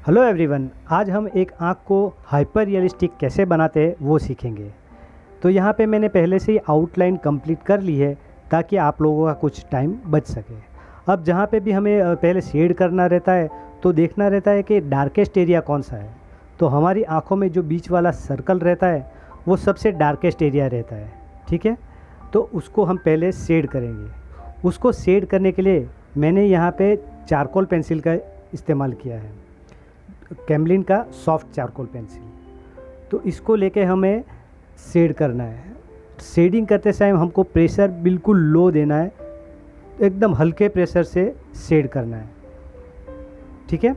Hello everyone, आज हम एक आँख को हाइपर रियलिस्टिक कैसे बनाते हैं वो सीखेंगे। तो यहाँ पे मैंने पहले से ही आउटलाइन कंप्लीट कर ली है ताकि आप लोगों का कुछ टाइम बच सके। अब जहाँ पे भी हमें पहले शेड करना रहता है तो देखना रहता है कि डार्केस्ट एरिया कौन सा है। तो हमारी आँखों में जो बीच वाला सर्कल रहता है वो सबसे डार्केस्ट एरिया रहता है, ठीक है। तो उसको हम पहले शेड करेंगे। उसको शेड करने के लिए मैंने यहाँ पे चारकोल पेंसिल का इस्तेमाल किया है, कैमलिन का सॉफ्ट चारकोल पेंसिल। तो इसको लेके हमें शेड करना है। शेडिंग करते समय हमको प्रेशर बिल्कुल लो देना है, एकदम हल्के प्रेशर से शेड करना है, ठीक है।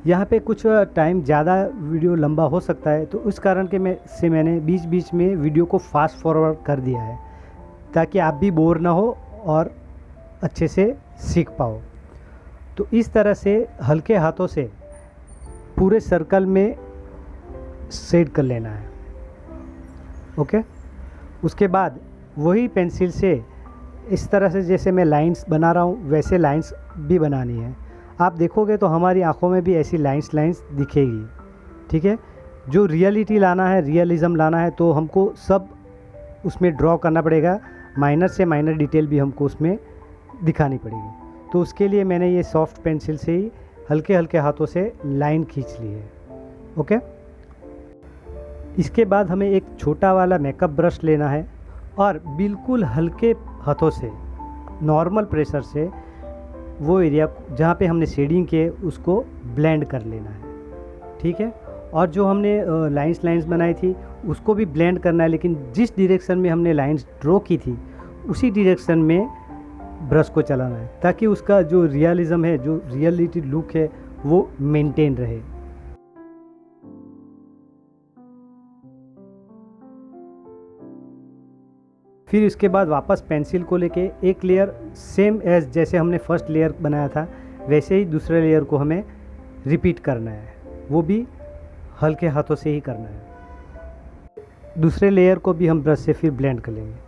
यहाँ पे कुछ टाइम ज़्यादा वीडियो लंबा हो सकता है तो उस कारण के मैंने बीच बीच में वीडियो को फास्ट फॉरवर्ड कर दिया है ताकि आप भी बोर ना हो और अच्छे से सीख पाओ। तो इस तरह से हल्के हाथों से पूरे सर्कल में शेड कर लेना है, ओके। उसके बाद वही पेंसिल से इस तरह से जैसे मैं लाइंस बना रहा हूँ वैसे लाइंस भी बनानी है। आप देखोगे तो हमारी आँखों में भी ऐसी लाइंस दिखेगी, ठीक है। जो रियलिटी लाना है, रियलिज़म लाना है तो हमको सब उसमें ड्रॉ करना पड़ेगा, माइनर से माइनर डिटेल भी हमको उसमें दिखानी पड़ेगी। तो उसके लिए मैंने ये सॉफ्ट पेंसिल से ही हल्के हल्के हाथों से लाइन खींच ली है, ओके। इसके बाद हमें एक छोटा वाला मेकअप ब्रश लेना है और बिल्कुल हल्के हाथों से नॉर्मल प्रेशर से वो एरिया जहाँ पे हमने शेडिंग किए उसको ब्लेंड कर लेना है, ठीक है। और जो हमने लाइंस बनाई थी उसको भी ब्लेंड करना है, लेकिन जिस डायरेक्शन में हमने लाइंस ड्रॉ की थी उसी डायरेक्शन में ब्रश को चलाना है ताकि उसका जो रियलिज़म है, जो रियलिटी लुक है वो मेंटेन रहे। फिर इसके बाद वापस पेंसिल को लेके एक लेयर सेम एज जैसे हमने फर्स्ट लेयर बनाया था वैसे ही दूसरे लेयर को हमें रिपीट करना है, वो भी हल्के हाथों से ही करना है। दूसरे लेयर को भी हम ब्रश से फिर ब्लेंड कर लेंगे।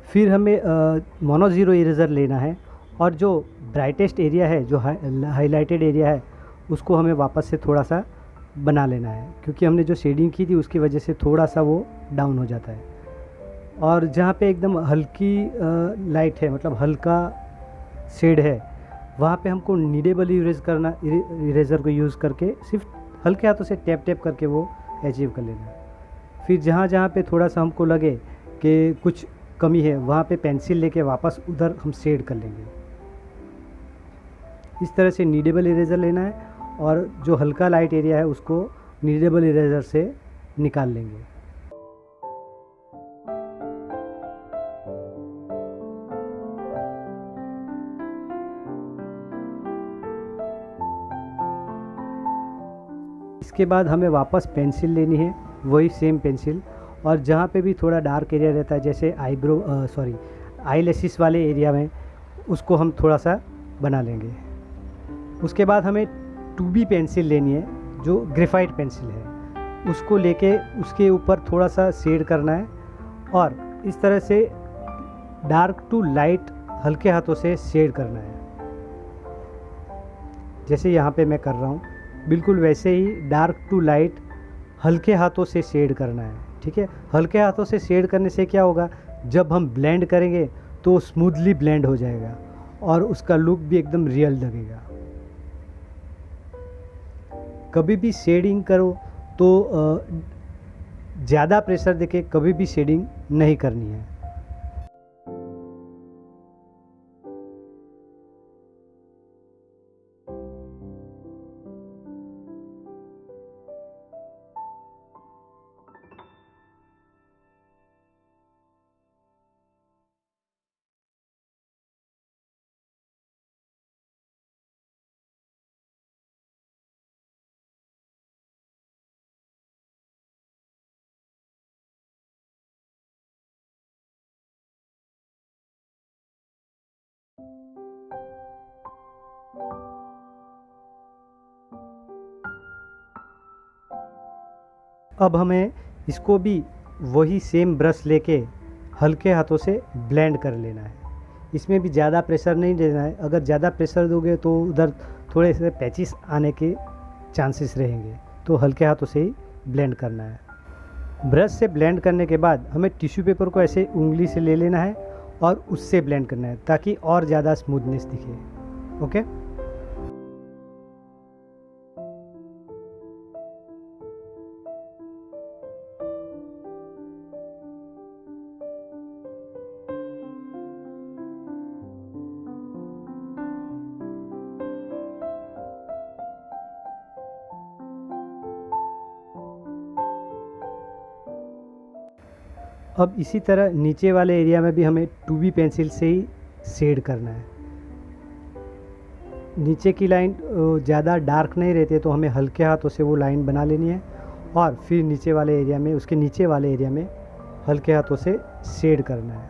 फिर हमें मोनो ज़ीरो इरेज़र लेना है और जो ब्राइटेस्ट एरिया है, जो हाईलाइटेड एरिया है, उसको हमें वापस से थोड़ा सा बना लेना है क्योंकि हमने जो शेडिंग की थी उसकी वजह से थोड़ा सा वो डाउन हो जाता है। और जहाँ पे एकदम हल्की लाइट है, मतलब हल्का शेड है, वहाँ पे हमको नीडेबल इरेज़र को यूज़ करके सिर्फ हल्के हाथों से टैप करके वो अचीव कर लेना है। फिर जहाँ जहाँ पे थोड़ा सा हमको लगे कि कुछ कमी है वहाँ पे पेंसिल लेके वापस उधर हम शेड कर लेंगे। इस तरह से नीडेबल इरेज़र लेना है और जो हल्का लाइट एरिया है उसको नीडेबल इरेज़र से निकाल लेंगे। इसके बाद हमें वापस पेंसिल लेनी है, वही सेम पेंसिल, और जहाँ पे भी थोड़ा डार्क एरिया रहता है जैसे आई लैशेस वाले एरिया में उसको हम थोड़ा सा बना लेंगे। उसके बाद हमें 2B पेंसिल लेनी है जो ग्रेफाइट पेंसिल है, उसको लेके उसके ऊपर थोड़ा सा शेड करना है और इस तरह से डार्क टू लाइट हल्के हाथों से शेड करना है। जैसे यहाँ पे मैं कर रहा हूँ बिल्कुल वैसे ही डार्क टू लाइट हल्के हाथों से शेड करना है, ठीक है। हल्के हाथों से शेड करने से क्या होगा, जब हम ब्लेंड करेंगे तो स्मूथली ब्लेंड हो जाएगा और उसका लुक भी एकदम रियल लगेगा। कभी भी शेडिंग करो तो ज़्यादा प्रेशर देके कभी भी शेडिंग नहीं करनी है। अब हमें इसको भी वही सेम ब्रश लेके हल्के हाथों से ब्लेंड कर लेना है। इसमें भी ज़्यादा प्रेशर नहीं देना है, अगर ज़्यादा प्रेशर दोगे तो उधर थोड़े से पैचेस आने के चांसेस रहेंगे। तो हल्के हाथों से ही ब्लेंड करना है। ब्रश से ब्लेंड करने के बाद हमें टिश्यू पेपर को ऐसे उंगली से ले लेना है और उससे ब्लेंड करना है ताकि और ज़्यादा स्मूथनेस दिखे। ओके। अब इसी तरह नीचे वाले एरिया में भी हमें 2B पेंसिल से ही शेड करना है। नीचे की लाइन ज़्यादा डार्क नहीं रहती है तो हमें हल्के हाथों से वो लाइन बना लेनी है और फिर नीचे वाले एरिया में, उसके नीचे वाले एरिया में हल्के हाथों से शेड करना है।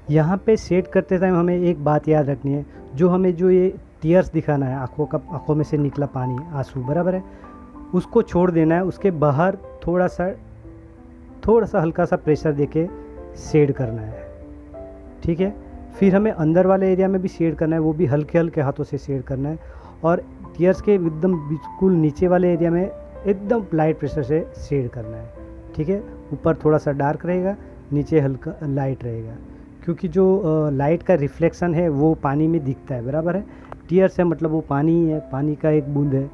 यहाँ पे शेड करते टाइम हमें एक बात याद रखनी है, जो ये टीयर्स दिखाना है, आँखों में से निकला पानी, आंसू, बराबर है, उसको छोड़ देना है। उसके बाहर थोड़ा सा हल्का सा प्रेशर देके शेड करना है। ठीक है। फिर हमें अंदर वाले एरिया में भी शेड करना है, वो भी हल्के हल्के हाथों से शेड करना है। और टीयर्स के एकदम बिल्कुल नीचे वाले एरिया में एकदम लाइट प्रेशर से शेड करना है। ठीक है। ऊपर थोड़ा सा डार्क रहेगा, नीचे हल्का लाइट रहेगा, क्योंकि जो लाइट का रिफ्लेक्शन है वो पानी में दिखता है, बराबर है। टीयर्स है मतलब वो पानी ही है, पानी का एक बूंद है,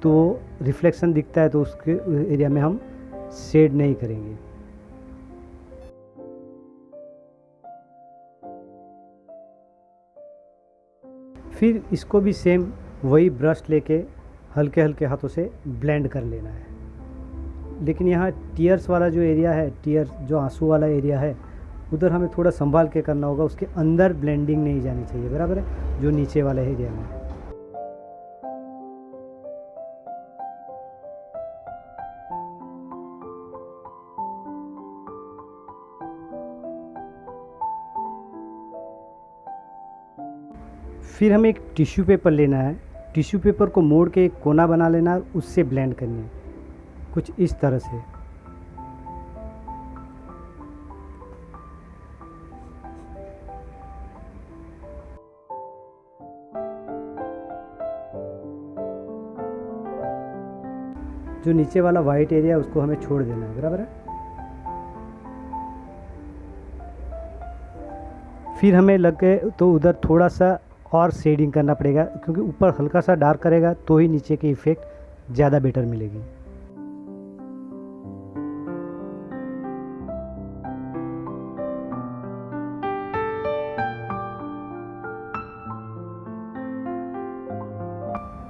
तो रिफ्लेक्शन दिखता है, तो उसके एरिया में हम शेड नहीं करेंगे। फिर इसको भी सेम वही ब्रश लेके हल्के हल्के हाथों से ब्लेंड कर लेना है। लेकिन यहाँ टीयर्स वाला जो एरिया है, टीयर जो आंसू वाला एरिया है, उधर हमें थोड़ा संभाल के करना होगा, उसके अंदर ब्लेंडिंग नहीं जानी चाहिए, बराबर है, जो नीचे वाले एरिया में। फिर हमें एक टिश्यू पेपर लेना है, टिश्यू पेपर को मोड़ के एक कोना बना लेना है, उससे ब्लेंड करनी है कुछ इस तरह से। जो नीचे वाला वाइट एरिया उसको हमें छोड़ देना है, बराबर है। फिर हमें लगे तो उधर थोड़ा सा और शेडिंग करना पड़ेगा, क्योंकि ऊपर हल्का सा डार्क करेगा तो ही नीचे की इफ़ेक्ट ज़्यादा बेटर मिलेगी।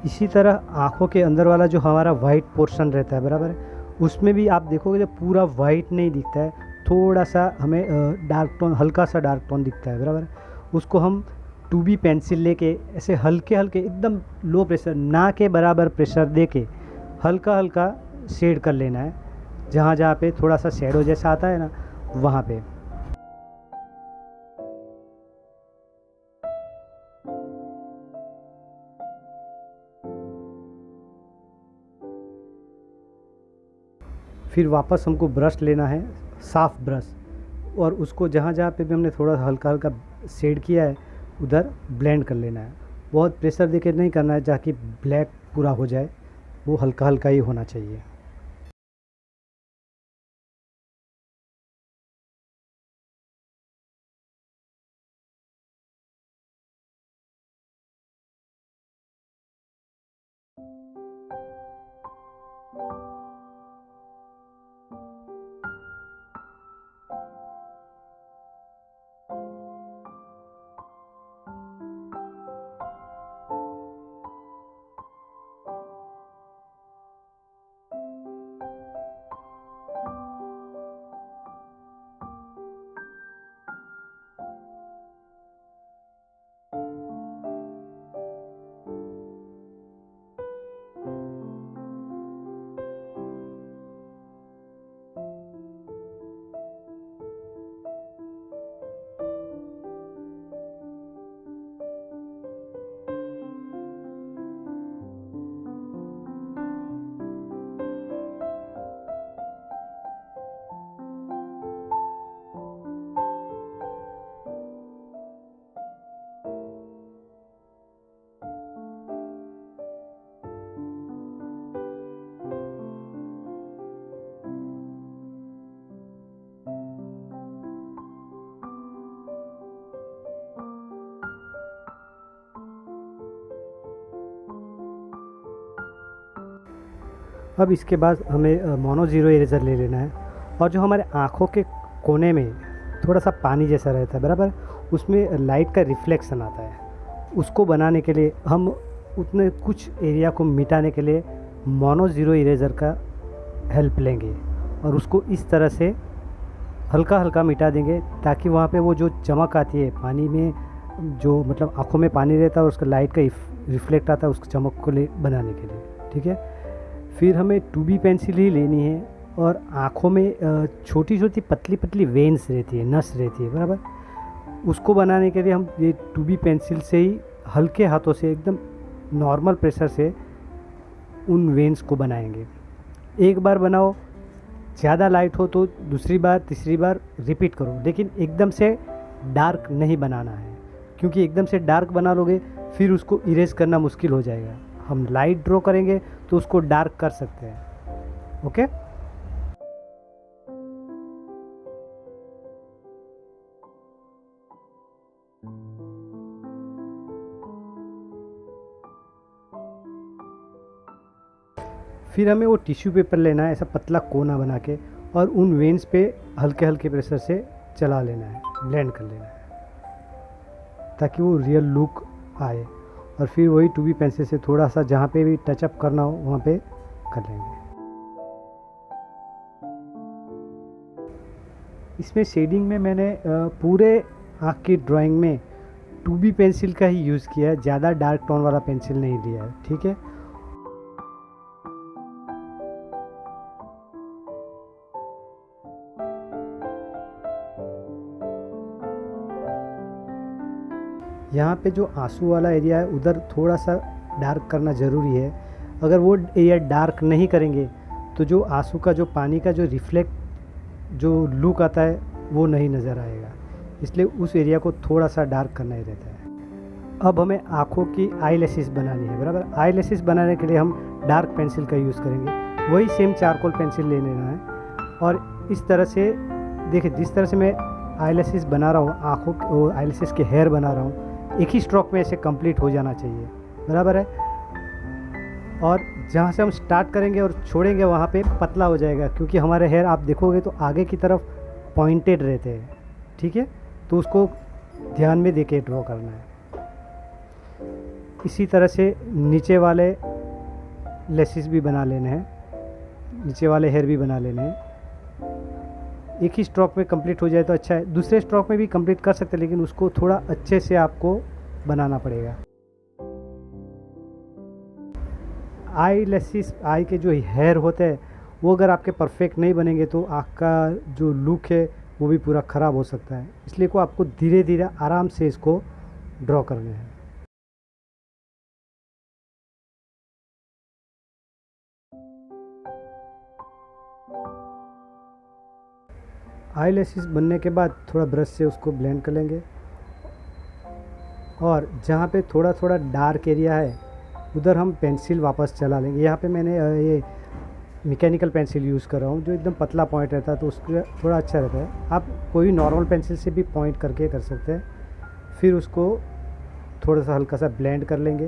इसी तरह आँखों के अंदर वाला जो हमारा वाइट पोर्शन रहता है, बराबर है, उसमें भी आप देखोगे जब पूरा वाइट नहीं दिखता है, थोड़ा सा हमें डार्क टोन, हल्का सा डार्क टोन दिखता है, बराबर है। उसको हम 2B पेंसिल लेके ऐसे हल्के हल्के एकदम लो प्रेशर, ना के बराबर प्रेशर देके हल्का हल्का शेड कर लेना है। जहाँ जहाँ पे थोड़ा सा शेडो जैसा आता है ना, वहाँ पे। फिर वापस हमको ब्रश लेना है, साफ़ ब्रश, और उसको जहाँ जहाँ पे भी हमने थोड़ा हल्का हल्का शेड किया है उधर ब्लेंड कर लेना है। बहुत प्रेशर देके नहीं करना है ताकि ब्लैक पूरा हो जाए, वो हल्का हल्का ही होना चाहिए। अब इसके बाद हमें मोनो ज़ीरो इरेज़र ले लेना है और जो हमारे आँखों के कोने में थोड़ा सा पानी जैसा रहता है बराबर, उसमें लाइट का रिफ्लेक्शन आता है, उसको बनाने के लिए हम उतने कुछ एरिया को मिटाने के लिए मोनो ज़ीरो इरेज़र का हेल्प लेंगे और उसको इस तरह से हल्का हल्का मिटा देंगे ताकि वहाँ पे वो जो चमक आती है पानी में, जो मतलब आँखों में पानी रहता है और उसका लाइट का रिफ्लेक्ट आता है उस चमक को ले बनाने के लिए। ठीक है, फिर हमें 2B पेंसिल ही लेनी है और आँखों में छोटी छोटी पतली पतली वेन्स रहती है, नस रहती है बराबर, उसको बनाने के लिए हम ये 2B पेंसिल से ही हल्के हाथों से एकदम नॉर्मल प्रेशर से उन वेन्स को बनाएंगे। एक बार बनाओ, ज़्यादा लाइट हो तो दूसरी बार तीसरी बार रिपीट करो, लेकिन एकदम से डार्क नहीं बनाना है, क्योंकि एकदम से डार्क बना लोगे फिर उसको इरेज करना मुश्किल हो जाएगा। हम लाइट ड्रॉ करेंगे तो उसको डार्क कर सकते हैं। ओके, फिर हमें वो टिश्यू पेपर लेना है, ऐसा पतला कोना बना के, और उन वेन्स पे हल्के हल्के प्रेशर से चला लेना है, ब्लेंड कर लेना है ताकि वो रियल लुक आए। और फिर वही 2B पेंसिल से थोड़ा सा जहाँ पे भी टचअप करना हो वहाँ पे कर लेंगे। इसमें शेडिंग में मैंने पूरे आँख की ड्राइंग में 2B पेंसिल का ही यूज़ किया है, ज़्यादा डार्क टोन वाला पेंसिल नहीं लिया है। ठीक है, यहाँ पे जो आंसू वाला एरिया है उधर थोड़ा सा डार्क करना ज़रूरी है। अगर वो एरिया डार्क नहीं करेंगे तो जो आंसू का जो पानी का जो रिफ्लेक्ट जो लुक आता है वो नहीं नज़र आएगा, इसलिए उस एरिया को थोड़ा सा डार्क करना ही रहता है। अब हमें आँखों की आई लैशेस बनानी है बराबर। आई लैशेस बनाने के लिए हम डार्क पेंसिल का यूज़ करेंगे, वही सेम चारकोल पेंसिल ले लेना है और इस तरह से देखिए, जिस तरह से मैं आई लैशेस बना रहा हूँ, आँखों के आई लैशेस के हेयर बना रहा हूँ, एक ही स्ट्रोक में ऐसे कंप्लीट हो जाना चाहिए बराबर है। और जहाँ से हम स्टार्ट करेंगे और छोड़ेंगे वहाँ पे पतला हो जाएगा, क्योंकि हमारे हेयर आप देखोगे तो आगे की तरफ पॉइंटेड रहते हैं। ठीक है, तो उसको ध्यान में देके ड्रॉ करना है। इसी तरह से नीचे वाले लेसेस भी बना लेने हैं, नीचे वाले हेयर भी बना लेने हैं। एक ही स्ट्रोक में कंप्लीट हो जाए तो अच्छा है, दूसरे स्ट्रोक में भी कंप्लीट कर सकते हैं, लेकिन उसको थोड़ा अच्छे से आपको बनाना पड़ेगा। आई लैशेस, आई के जो हेयर होते हैं वो अगर आपके परफेक्ट नहीं बनेंगे तो आँख का जो लुक है वो भी पूरा ख़राब हो सकता है, इसलिए को आपको धीरे धीरे आराम से इसको ड्रॉ करने हैं। आई लैशेस बनने के बाद थोड़ा ब्रश से उसको ब्लेंड कर लेंगे और जहाँ पे थोड़ा थोड़ा डार्क एरिया है उधर हम पेंसिल वापस चला लेंगे। यहाँ पे मैंने ये मैकेनिकल पेंसिल यूज़ कर रहा हूँ जो एकदम पतला पॉइंट रहता है, तो उसका थोड़ा अच्छा रहता है। आप कोई नॉर्मल पेंसिल से भी पॉइंट करके कर सकते हैं। फिर उसको थोड़ा सा हल्का सा ब्लेंड कर लेंगे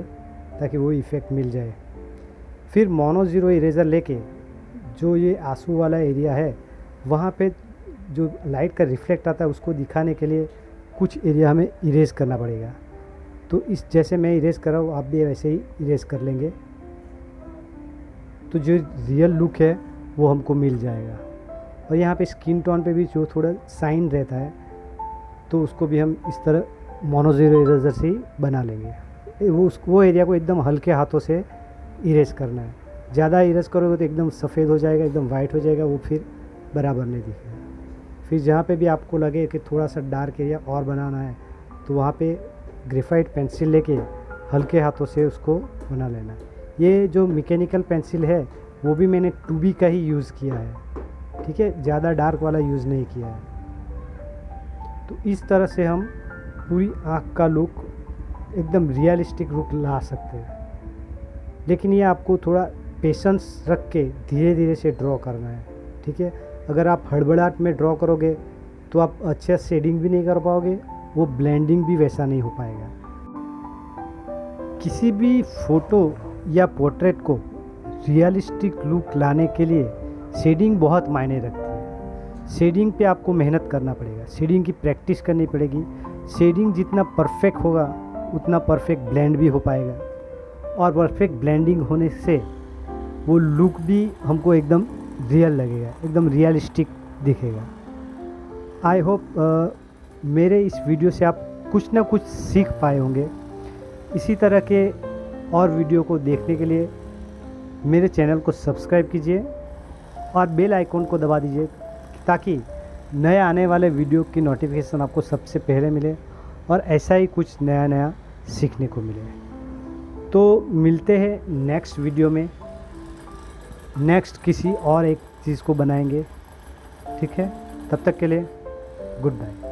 ताकि वो इफ़ेक्ट मिल जाए। फिर मोनो ज़ीरो इरेज़र लेके जो ये आंसू वाला एरिया है वहाँ पे जो लाइट का रिफ्लेक्ट आता है उसको दिखाने के लिए कुछ एरिया हमें इरेज करना पड़ेगा। तो इस जैसे मैं इरेज कर रहा हूँ आप भी वैसे ही इरेज कर लेंगे तो जो रियल लुक है वो हमको मिल जाएगा। और यहाँ पे स्किन टोन पे भी जो थोड़ा साइन रहता है तो उसको भी हम इस तरह मोनो ज़ीरो इरेजर से ही बना लेंगे। वो एरिया को एकदम हल्के हाथों से इरेज करना है। ज़्यादा इरेज करोगे तो एकदम सफ़ेद हो जाएगा, एकदम वाइट हो जाएगा, वो फिर बराबर नहीं दिखेगा। फिर जहाँ पे भी आपको लगे कि थोड़ा सा डार्क एरिया और बनाना है तो वहाँ पे ग्रेफाइट पेंसिल लेके हल्के हाथों से उसको बना लेना है। ये जो मैकेनिकल पेंसिल है वो भी मैंने 2B का ही यूज़ किया है, ठीक है, ज़्यादा डार्क वाला यूज़ नहीं किया है। तो इस तरह से हम पूरी आँख का लुक एकदम रियलिस्टिक लुक ला सकते हैं, लेकिन ये आपको थोड़ा पेशेंस रख के धीरे धीरे से ड्रॉ करना है। ठीक है, अगर आप हड़बड़ाहट में ड्रॉ करोगे तो आप अच्छे शेडिंग भी नहीं कर पाओगे, वो ब्लेंडिंग भी वैसा नहीं हो पाएगा। किसी भी फ़ोटो या पोर्ट्रेट को रियलिस्टिक लुक लाने के लिए शेडिंग बहुत मायने रखती है। शेडिंग पे आपको मेहनत करना पड़ेगा, शेडिंग की प्रैक्टिस करनी पड़ेगी। शेडिंग जितना परफेक्ट होगा उतना परफेक्ट ब्लेंड भी हो पाएगा, और परफेक्ट ब्लेंडिंग होने से वो लुक भी हमको एकदम रियल लगेगा, एकदम रियलिस्टिक दिखेगा। आई होप मेरे इस वीडियो से आप कुछ ना कुछ सीख पाए होंगे। इसी तरह के और वीडियो को देखने के लिए मेरे चैनल को सब्सक्राइब कीजिए और बेल आइकॉन को दबा दीजिए, ताकि नए आने वाले वीडियो की नोटिफिकेशन आपको सबसे पहले मिले और ऐसा ही कुछ नया नया सीखने को मिले। तो मिलते हैं नेक्स्ट वीडियो में, नेक्स्ट किसी और एक चीज़ को बनाएंगे, ठीक है? तब तक के लिए गुड बाय।